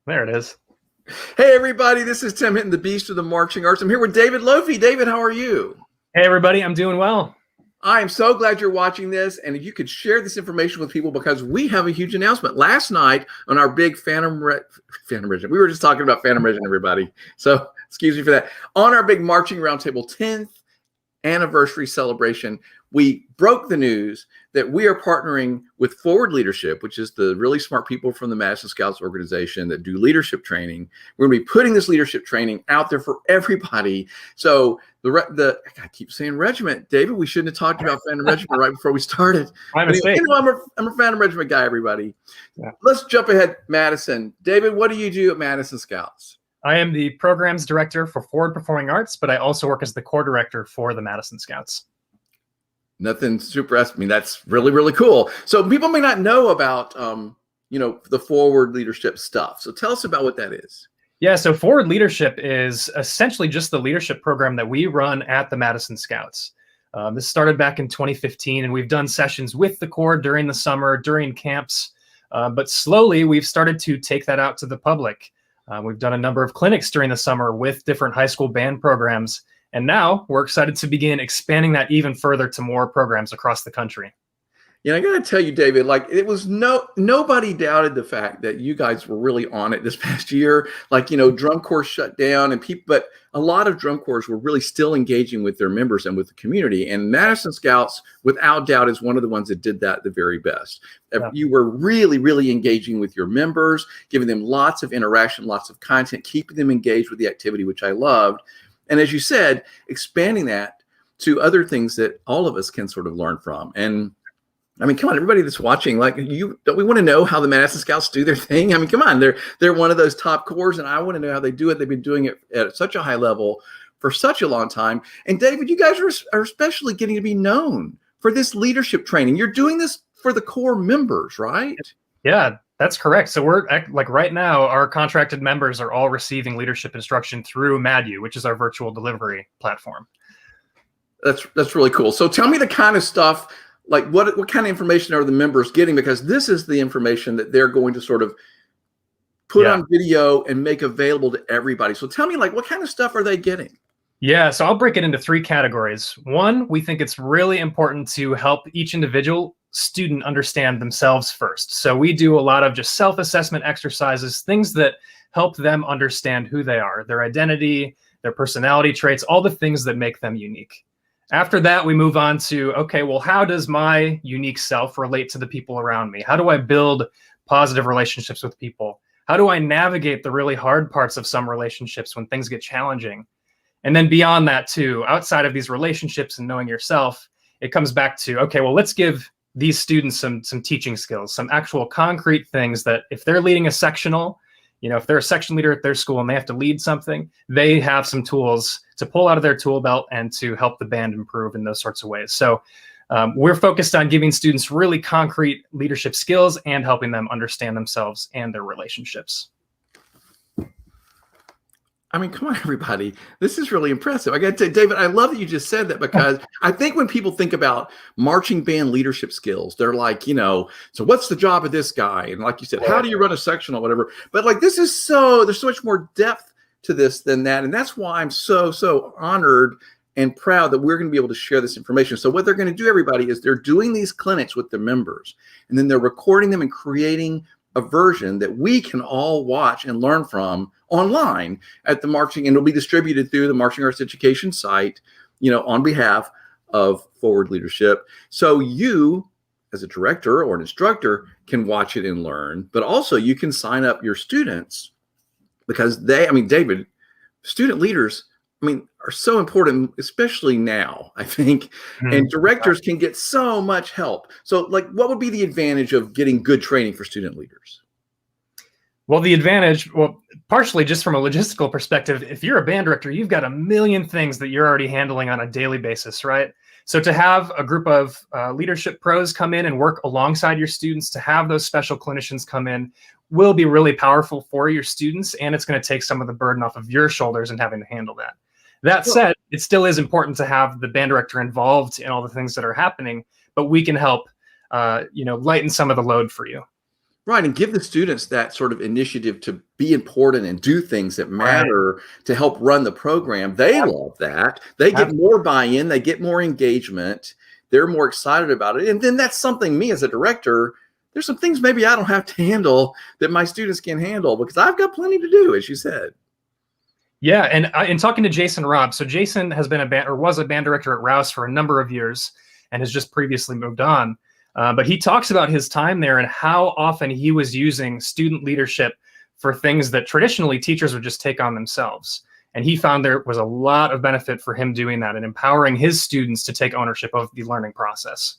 There it is. Hey everybody, this is Tim hitting the beast of the marching arts. I'm here with David Lofy. David, how are you? Hey, everybody. I'm doing well. I am so glad you're watching this, and if you could share this information with people because we have a huge announcement. Last night on our big Phantom Regiment, we were just talking about Phantom Regiment, everybody, so excuse me for that. On our big Marching Roundtable 10th anniversary celebration, we broke the news that we are partnering with Forward Leadership, which is the really smart people from the Madison Scouts organization that do leadership training. We're going to be putting this leadership training out there for everybody. So I keep saying regiment, David. We shouldn't have talked about Phantom Regiment right before we started. My mistake. I'm a Phantom Regiment guy, everybody. Yeah. Let's jump ahead, Madison. David, what do you do at Madison Scouts? I am the programs director for Forward Performing Arts, but I also work as the core director for the Madison Scouts. Nothing super. I mean, that's really, really cool. So people may not know about, the Forward Leadership stuff. So tell us about what that is. Yeah, so Forward Leadership is essentially just the leadership program that we run at the Madison Scouts. This started back in 2015, and we've done sessions with the Corps during the summer, during camps. But slowly, we've started to take that out to the public. We've done a number of clinics during the summer with different high school band programs. And now we're excited to begin expanding that even further to more programs across the country. Yeah, I got to tell you, David, like it was nobody doubted the fact that you guys were really on it this past year. Like, drum corps shut down and but a lot of drum corps were really still engaging with their members and with the community. And Madison Scouts, without doubt, is one of the ones that did that the very best. Yeah. You were really, really engaging with your members, giving them lots of interaction, lots of content, keeping them engaged with the activity, which I loved. And as you said, expanding that to other things that all of us can sort of learn from. And I mean, come on, everybody that's watching, don't we want to know how the Madison Scouts do their thing? I mean, come on, they're one of those top corps, and I want to know how they do it. They've been doing it at such a high level for such a long time. And David, you guys are especially getting to be known for this leadership training. You're doing this for the Corps members, right? Yeah, that's correct. So we're like right now, our contracted members are all receiving leadership instruction through MADU, which is our virtual delivery platform. That's really cool. So tell me the kind of stuff. Like what kind of information are the members getting? Because this is the information that they're going to sort of put on video and make available to everybody. So tell me, what kind of stuff are they getting? Yeah, so I'll break it into three categories. One, we think it's really important to help each individual student understand themselves first. So we do a lot of just self-assessment exercises, things that help them understand who they are, their identity, their personality traits, all the things that make them unique. After that, we move on to, okay, well, how does my unique self relate to the people around me? How do I build positive relationships with people? How do I navigate the really hard parts of some relationships when things get challenging? And then beyond that, too, outside of these relationships and knowing yourself, it comes back to, okay, well, let's give these students some teaching skills, some actual concrete things that if they're leading a sectional, if they're a section leader at their school and they have to lead something, they have some tools to pull out of their tool belt and to help the band improve in those sorts of ways. So we're focused on giving students really concrete leadership skills and helping them understand themselves and their relationships. I mean, come on, everybody. This is really impressive. I got to tell you, David, I love that you just said that because I think when people think about marching band leadership skills, they're like, so what's the job of this guy? And like you said, how do you run a sectional, whatever? But there's so much more depth to this than that. And that's why I'm so honored and proud that we're going to be able to share this information. So what they're going to do, everybody, is they're doing these clinics with their members, and then they're recording them and creating a version that we can all watch and learn from online at the marching, and it'll be distributed through the Marching Arts Education site, on behalf of Forward Leadership. So you, as a director or an instructor, can watch it and learn, but also you can sign up your students because David, student leaders, are so important, especially now, I think, and directors can get so much help. So what would be the advantage of getting good training for student leaders? Well, the advantage, partially just from a logistical perspective, if you're a band director, you've got a million things that you're already handling on a daily basis, right? So to have a group of leadership pros come in and work alongside your students, to have those special clinicians come in, will be really powerful for your students, and it's going to take some of the burden off of your shoulders and having to handle that. That said, it still is important to have the band director involved in all the things that are happening, but we can help, lighten some of the load for you. Right, and give the students that sort of initiative to be important and do things that Right. matter to help run the program. They Ab- love that. They get ab- more buy-in, they get more engagement, they're more excited about it. And then that's something me as a director, there's some things maybe I don't have to handle that my students can handle because I've got plenty to do, as you said. Yeah, and in talking to Jason Robb, so Jason has been a band or was a band director at Rouse for a number of years and has just previously moved on. But he talks about his time there and how often he was using student leadership for things that traditionally teachers would just take on themselves. And he found there was a lot of benefit for him doing that and empowering his students to take ownership of the learning process.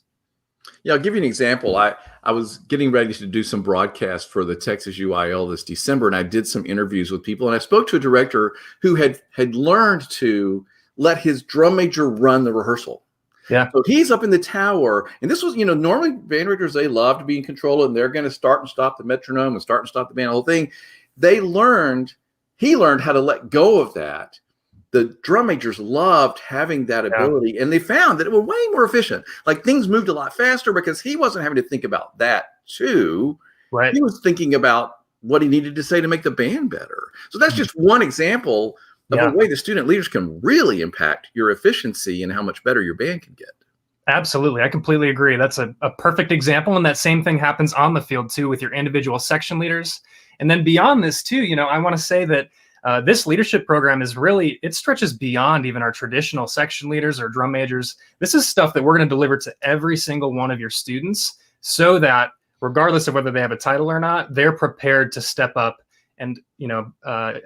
Yeah, I'll give you an example. I was getting ready to do some broadcast for the Texas UIL this December, and I did some interviews with people. And I spoke to a director who had learned to let his drum major run the rehearsal. Yeah. So he's up in the tower, and this was, normally band directors, they love to be in control, and they're going to start and stop the metronome and start and stop the band, the whole thing. He learned how to let go of that. The drum majors loved having that ability, and they found that it was way more efficient. Like things moved a lot faster because he wasn't having to think about that too. Right. He was thinking about what he needed to say to make the band better. So that's just one example of a way the student leaders can really impact your efficiency and how much better your band can get. Absolutely. I completely agree. That's a perfect example. And that same thing happens on the field too with your individual section leaders. And then beyond this too, I want to say that this leadership program is really, it stretches beyond even our traditional section leaders or drum majors. This is stuff that we're going to deliver to every single one of your students so that regardless of whether they have a title or not, they're prepared to step up and,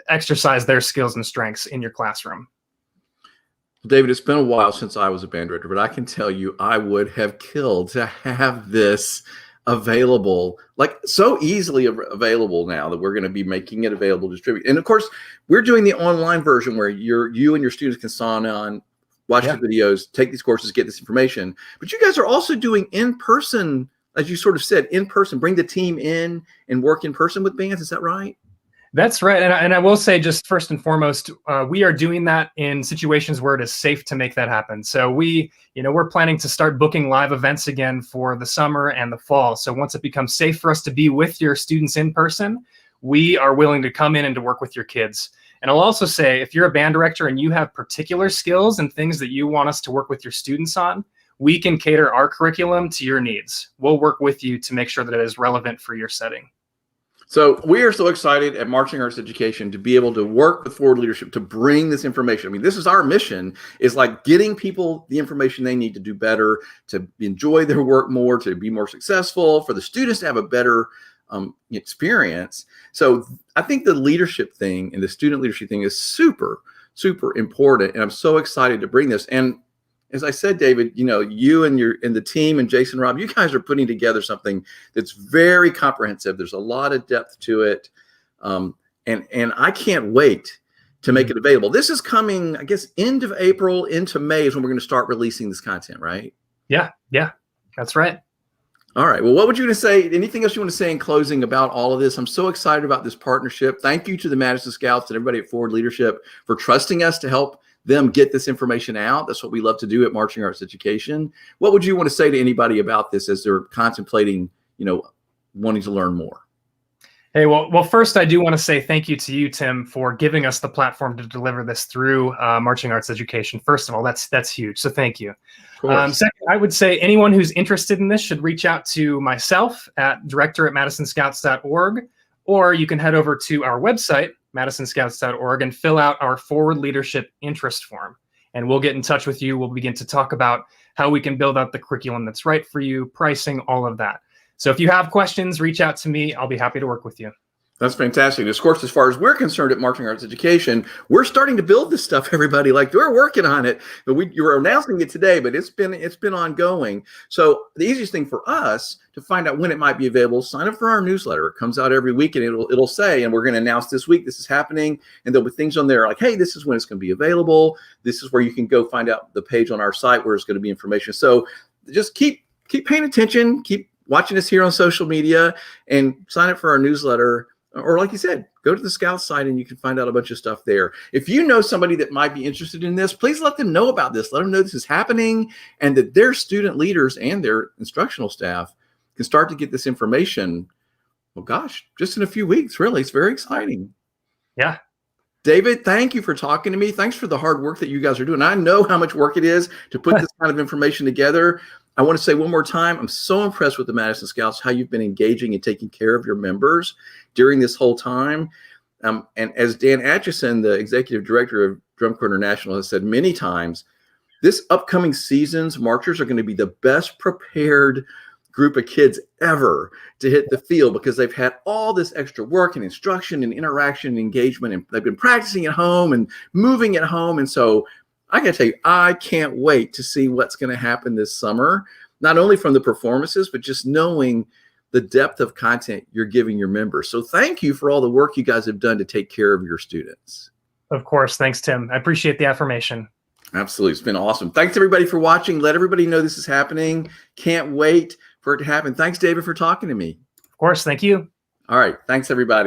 exercise their skills and strengths in your classroom. David, it's been a while since I was a band director, but I can tell you I would have killed to have this available, like so easily available now that we're going to be making it available to distribute. And of course, we're doing the online version where you and your students can sign on, watch the videos, take these courses, get this information. But you guys are also doing in-person, as you sort of said, in-person, bring the team in and work in person with bands. Is that right? That's right. And I will say, just first and foremost, we are doing that in situations where it is safe to make that happen. So we're planning to start booking live events again for the summer and the fall. So once it becomes safe for us to be with your students in person, we are willing to come in and to work with your kids. And I'll also say, if you're a band director and you have particular skills and things that you want us to work with your students on, we can cater our curriculum to your needs. We'll work with you to make sure that it is relevant for your setting. So we are so excited at Marching Arts Education to be able to work with Forward Leadership to bring this information. I mean, this is our mission, is like getting people the information they need to do better, to enjoy their work more, to be more successful, for the students to have a better experience. So I think the leadership thing and the student leadership thing is super, super important. And I'm so excited to bring this. And as I said, David, you and the team and Jason Robb, you guys are putting together something that's very comprehensive. There's a lot of depth to it. And I can't wait to make it available. This is coming, I guess, end of April into May is when we're going to start releasing this content, right? Yeah, that's right. All right. Well, what would you want to say? Anything else you want to say in closing about all of this? I'm so excited about this partnership. Thank you to the Madison Scouts and everybody at Forward Leadership for trusting us to help them get this information out. That's what we love to do at Marching Arts Education. What would you want to say to anybody about this as they're contemplating, wanting to learn more? Hey, well, first, I do want to say thank you to you, Tim, for giving us the platform to deliver this through Marching Arts Education. First of all, that's huge. So thank you. Second, I would say anyone who's interested in this should reach out to myself at director@madisonscouts.org, or you can head over to our website, madisonscouts.org, and fill out our Forward Leadership interest form. And we'll get in touch with you. We'll begin to talk about how we can build out the curriculum that's right for you, pricing, all of that. So if you have questions, reach out to me. I'll be happy to work with you. That's fantastic. Of course, as far as we're concerned at Marching Arts Education, we're starting to build this stuff, everybody. Like, we're working on it. But you're announcing it today, but it's been ongoing. So the easiest thing for us to find out when it might be available, sign up for our newsletter. It comes out every week, and it'll say, and we're going to announce this week this is happening, and there'll be things on there like, hey, this is when it's going to be available. This is where you can go find out the page on our site where it's going to be information. So just keep paying attention, keep watching us here on social media, and sign up for our newsletter. Or like you said, go to the Scouts site and you can find out a bunch of stuff there. If you know somebody that might be interested in this, please let them know about this. Let them know this is happening and that their student leaders and their instructional staff can start to get this information Well, gosh, just in a few weeks, really. It's very exciting. Yeah. David, thank you for talking to me. Thanks for the hard work that you guys are doing. I know how much work it is to put this kind of information together. I want to say one more time, I'm so impressed with the Madison Scouts, how you've been engaging and taking care of your members during this whole time. And as Dan Atchison, the executive director of Drum Corps International, has said many times, this upcoming season's marchers are going to be the best prepared group of kids ever to hit the field, because they've had all this extra work and instruction and interaction and engagement, and they've been practicing at home and moving at home. And so I gotta tell you, I can't wait to see what's going to happen this summer, not only from the performances, but just knowing the depth of content you're giving your members. So thank you for all the work you guys have done to take care of your students. Of course. Thanks, Tim. I appreciate the affirmation. Absolutely. It's been awesome. Thanks everybody for watching. Let everybody know this is happening. Can't wait for it to happen. Thanks, David, for talking to me. Of course. Thank you. All right. Thanks, everybody.